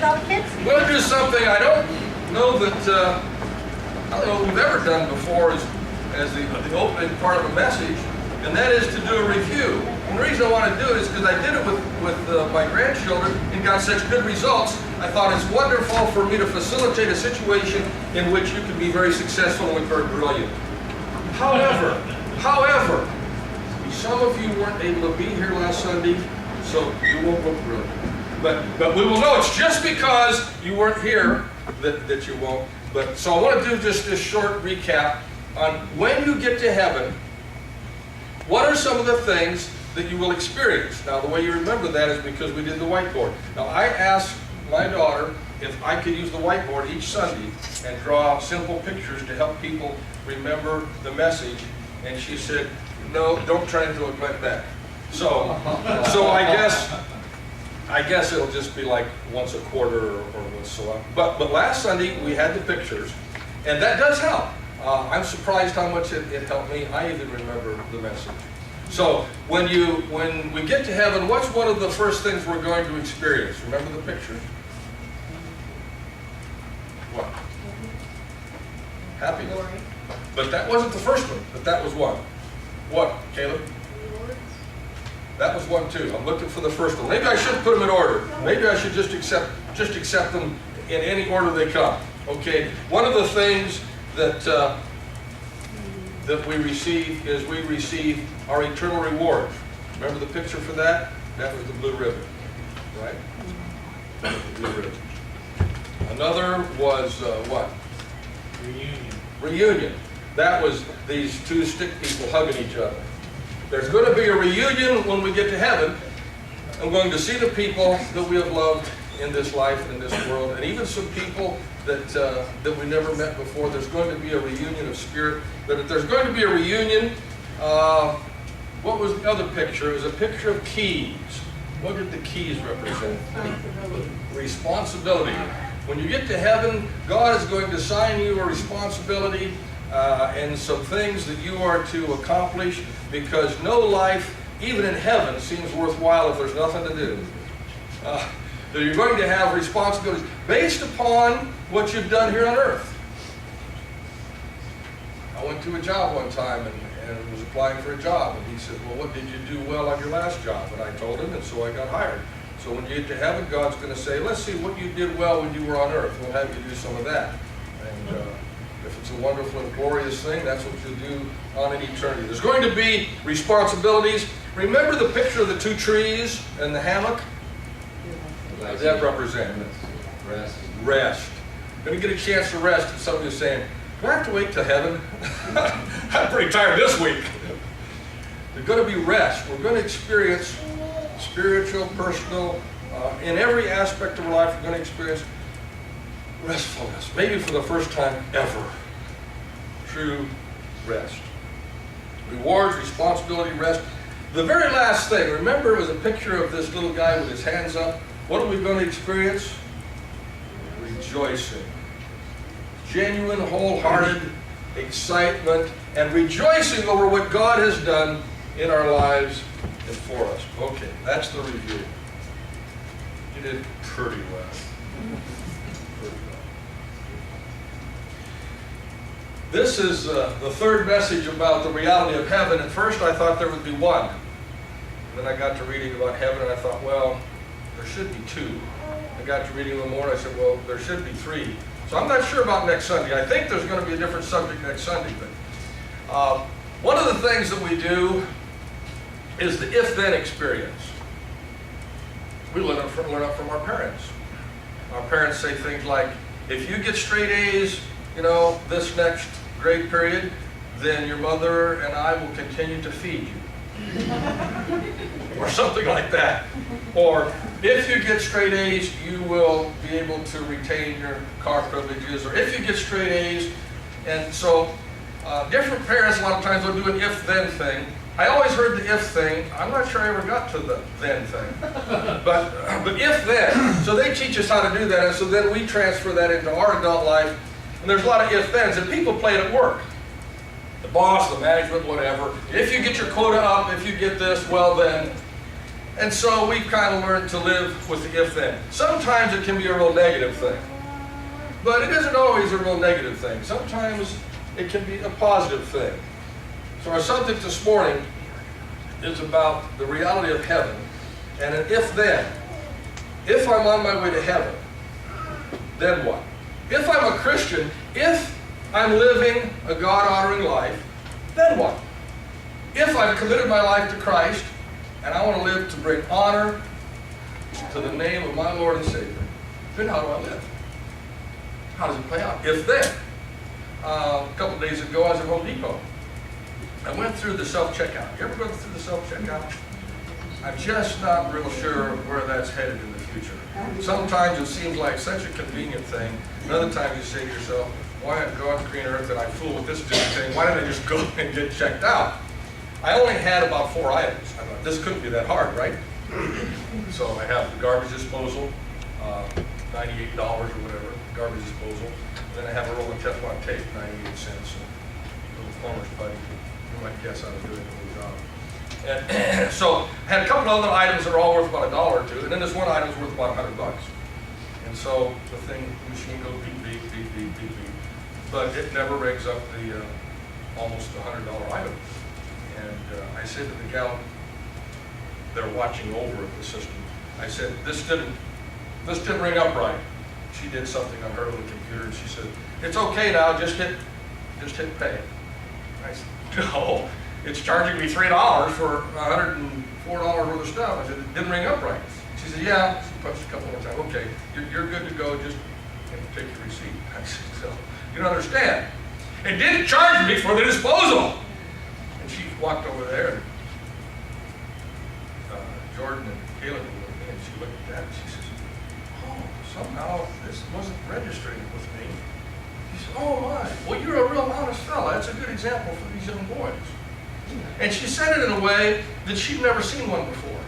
about kids? We'll do something I don't know that we've ever done before as the opening part of a message, and that is to do a review. And the reason I want to do it is because I did it with my grandchildren and got such good results. I thought it's wonderful for me to facilitate a situation in which you can be very successful and very brilliant. However, some of you weren't able to be here last Sunday, so you won't look brilliant. But we will know it's just because you weren't here that you won't. So I want to do just this short recap on when you get to heaven, what are some of the things that you will experience. Now the way you remember that is because we did the whiteboard. Now I asked my daughter if I could use the whiteboard each Sunday and draw simple pictures to help people remember the message, and she said, no, don't try to do it like that. So I guess it'll just be like once a quarter or once so on. But last Sunday we had the pictures, and that does help. I'm surprised how much it helped me. I even remember the message. So when we get to heaven, what's one of the first things we're going to experience? Remember the pictures? What? Happiness. Glory. But that wasn't the first one, but that was one. What, Caleb? Rewards. That was one too. I'm looking for the first one. Maybe I should put them in order. Maybe I should just accept them in any order they come. Okay. One of the things that we receive is we receive our eternal reward. Remember the picture for that? That was the blue ribbon, right? The blue ribbon. Another was what? Reunion. That was these two stick people hugging each other. There's going to be a reunion when we get to heaven. I'm going to see the people that we have loved in this life, in this world, and even some people that we never met before. There's going to be a reunion of spirit. But there's going to be a reunion. What was the other picture? It was a picture of keys. What did the keys represent? Responsibility. When you get to heaven, God is going to assign you a responsibility and some things that you are to accomplish, because no life, even in heaven, seems worthwhile if there's nothing to do. So you're going to have responsibilities based upon what you've done here on earth. I went to a job one time and was applying for a job, and he said, well, what did you do well on your last job? And I told him, and so I got hired. So when you get to heaven, God's going to say, let's see what you did well when you were on earth. We'll have you do some of that. And if it's a wonderful and glorious thing, that's what you'll do on in eternity. There's going to be responsibilities. Remember the picture of the two trees and the hammock? What does that represent? Rest. Going to get a chance to rest. And somebody is saying, do I have to wait till heaven? I'm pretty tired this week. There's going to be rest. We're going to experience spiritual, personal, in every aspect of our life, we're going to experience restfulness. Maybe for the first time ever. True rest. Rewards, responsibility, rest. The very last thing, remember, it was a picture of this little guy with his hands up. What are we going to experience? Rejoicing. Genuine, wholehearted excitement and rejoicing over what God has done in our lives and for us. Okay, that's the review. You did pretty well. Pretty well. This is the third message about the reality of heaven. At first I thought there would be one. Then I got to reading about heaven and I thought, well, there should be two. I got to reading a little more and I said, well, there should be three. So I'm not sure about next Sunday. I think there's going to be a different subject next Sunday. But one of the things that we do is the if-then experience. We learn it from our parents. Our parents say things like, if you get straight A's, this next grade period, then your mother and I will continue to feed you. Or something like that. Or if you get straight A's, you will be able to retain your car privileges. Or if you get straight A's. And so different parents a lot of times will do an if-then thing. I always heard the if thing. I'm not sure I ever got to the then thing. But if-then. So they teach us how to do that. And so then we transfer that into our adult life. And there's a lot of if-thens. And people play it at work. The boss, the management, whatever. If you get your quota up, if you get this, well then. And so we've kind of learned to live with the if-then. Sometimes it can be a real negative thing. But it isn't always a real negative thing. Sometimes it can be a positive thing. So our subject this morning is about the reality of heaven and an if-then. If I'm on my way to heaven, then what? If I'm a Christian, if I'm living a God-honoring life, then what? If I've committed my life to Christ and I want to live to bring honor to the name of my Lord and Savior, then how do I live? How does it play out? If then. A couple of days ago, I was at Home Depot. I went through the self-checkout. You ever go through the self-checkout? I'm just not real sure where that's headed in the future. Sometimes it seems like such a convenient thing. Another time you say to yourself, why on God's green earth did I fool with this stupid thing? Why didn't I just go and get checked out? I only had about 4 items. I thought, this couldn't be that hard, right? So I have the garbage disposal, $98 or whatever, garbage disposal. Then I have a roll of Teflon tape, 98 cents. A little plumber's putty. You might guess I was doing a good job. And so I had a couple of other items that are all worth about $1 or $2, and then this one item is worth about $100. And so the machine goes beep, beep, beep, beep, beep, beep. But it never rings up the almost $100 item. And I said to the gal, they're watching over the system. I said, this didn't ring up right. She did something on her little computer, and she said, it's okay now, just hit pay. I said, no, it's charging me $3 for $104 worth of stuff. I said, it didn't ring up right. She said, yeah. She punched a couple more times. Okay, you're good to go, just take your receipt. I said, so, you don't understand. It didn't charge me for the disposal. And she walked over there, and Jordan and Caleb were with me, and she looked at that, and she says, oh, somehow this wasn't registering with me. She said, oh my, well, you're a real honest fella. That's a good example for these young boys. And she said it in a way that she'd never seen one before.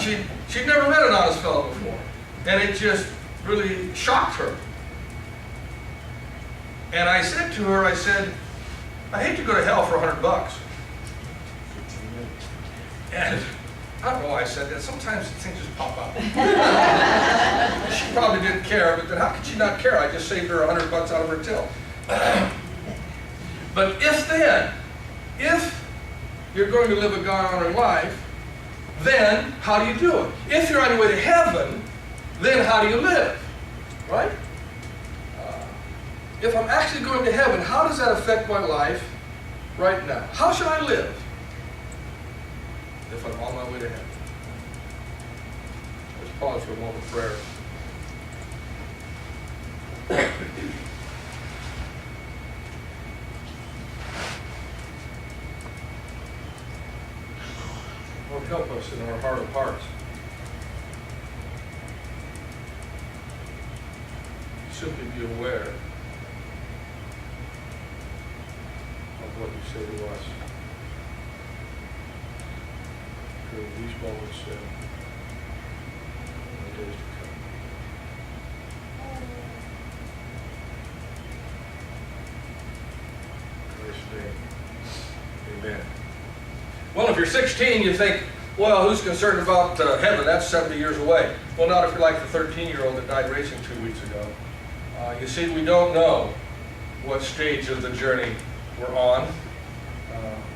She'd never met an honest fellow before. And it just really shocked her. And I said to her, I said, I hate to go to hell for $100. And I don't know why I said that. Sometimes things just pop out. She probably didn't care, but then how could she not care? I just saved her $100 out of her till. But if you're going to live a God-honoring life, then how do you do it? If you're on your way to heaven, then how do you live? Right? If I'm actually going to heaven, how does that affect my life right now? How should I live if I'm on my way to heaven? Let's pause for a moment of prayer. Lord, help us in our heart of hearts. Simply be aware of what you say to us during these moments in the days to come. In Christ's name, amen. Well, if you're 16, you think, well, who's concerned about heaven? That's 70 years away. Well, not if you're like the 13-year-old that died racing 2 weeks ago. You see, we don't know what stage of the journey we're on.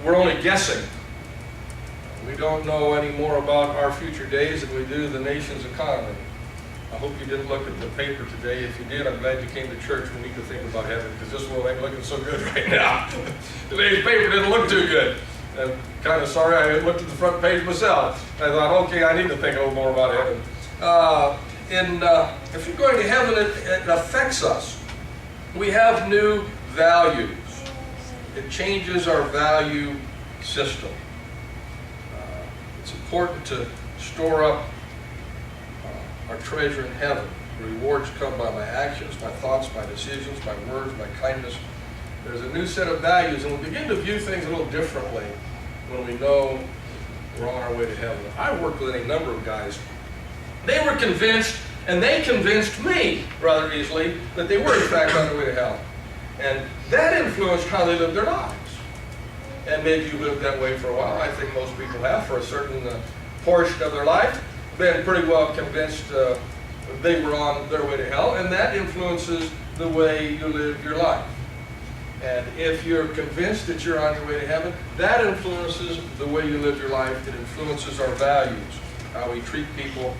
We're only guessing. We don't know any more about our future days than we do the nation's economy. I hope you didn't look at the paper today. If you did, I'm glad you came to church. We need to think about heaven, because this world ain't looking so good right now. Today's paper didn't look too good. I'm kind of sorry I looked at the front page myself. I thought, okay, I need to think a little more about heaven. If you're going to heaven, it affects us. We have new values. It changes our value system. It's important to store up our treasure in heaven. The rewards come by my actions, my thoughts, my decisions, my words, my kindness. There's a new set of values, and we begin to view things a little differently when we know we're on our way to heaven. I worked with any number of guys. They were convinced, and they convinced me rather easily, that they were in fact on their way to hell. And that influenced how they lived their lives. And maybe you lived that way for a while. I think most people have for a certain portion of their life, been pretty well convinced they were on their way to hell, and that influences the way you live your life. And if you're convinced that you're on your way to heaven, that influences the way you live your life. It influences our values, how we treat people,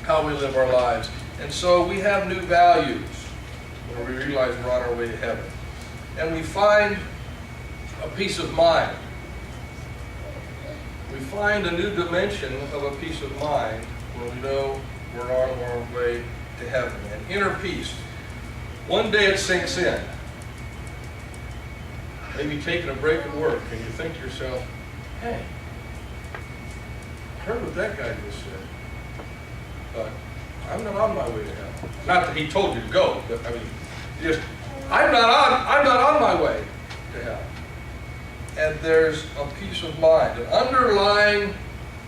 how we live our lives. And so we have new values when we realize we're on our way to heaven. And we find a peace of mind. We find a new dimension of a peace of mind when we know we're on our way to heaven. An inner peace. One day it sinks in. Maybe taking a break at work and you think to yourself, hey, I heard what that guy just said, but I'm not on my way to heaven. Not that he told you to go, but I mean, just, I'm not on my way to heaven. And there's a peace of mind. An underlying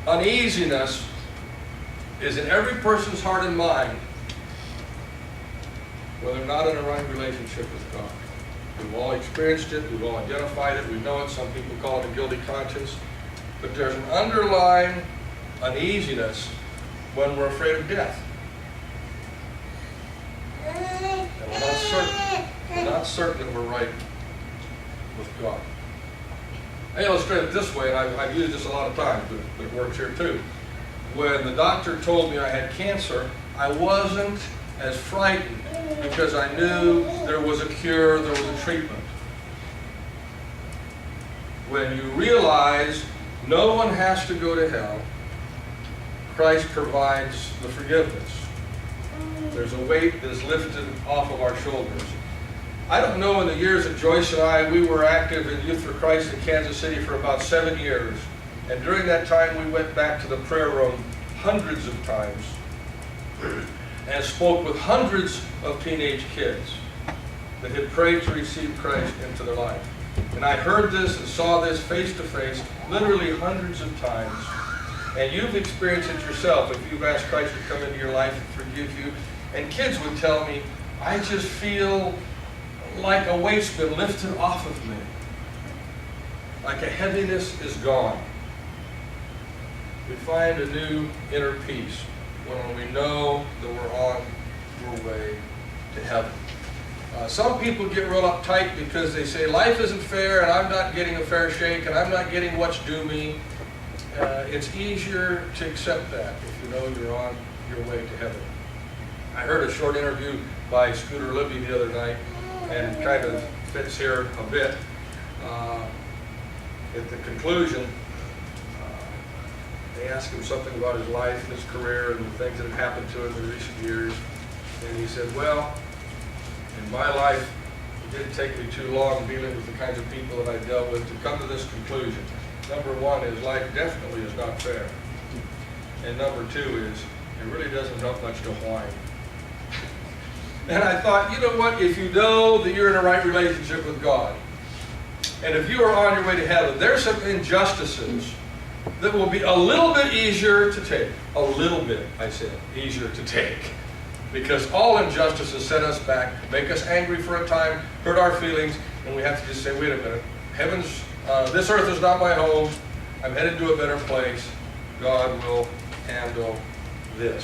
uneasiness is in every person's heart and mind, whether they're not in a right relationship with God. We've all experienced it, we've all identified it, we know it, some people call it a guilty conscience. But there's an underlying uneasiness when we're afraid of death. And we're not certain that we're right with God. I illustrate it this way, and I've used this a lot of times, but it works here too. When the doctor told me I had cancer, I wasn't as frightened because I knew there was a cure, there was a treatment. When you realize no one has to go to hell, Christ provides the forgiveness. There's a weight that is lifted off of our shoulders. I don't know, in the years that Joyce and I, we were active in Youth for Christ in Kansas City for about 7 years. And during that time, we went back to the prayer room hundreds of times and spoke with hundreds of teenage kids that had prayed to receive Christ into their life. And I heard this and saw this face to face literally hundreds of times. And you've experienced it yourself if you've asked Christ to come into your life and forgive you. And kids would tell me, I just feel like a weight's been lifted off of me. Like a heaviness is gone. We find a new inner peace when we know that we're on our way to heaven. Some people get real uptight because they say life isn't fair and I'm not getting a fair shake and I'm not getting what's due me. It's easier to accept that if you know you're on your way to heaven. I heard a short interview by Scooter Libby the other night, and kind of fits here a bit. At the conclusion, they asked him something about his life and his career and the things that had happened to him in recent years. And he said, well, in my life, it didn't take me too long dealing with the kinds of people that I dealt with to come to this conclusion. Number one is life definitely is not fair. And number two is it really doesn't help much to whine. And I thought, you know what, if you know that you're in a right relationship with God, and if you are on your way to heaven, there's some injustices that will be a little bit easier to take. A little bit, I said, easier to take. Because all injustices set us back, make us angry for a time, hurt our feelings, and we have to just say, wait a minute, this earth is not my home, I'm headed to a better place, God will handle this.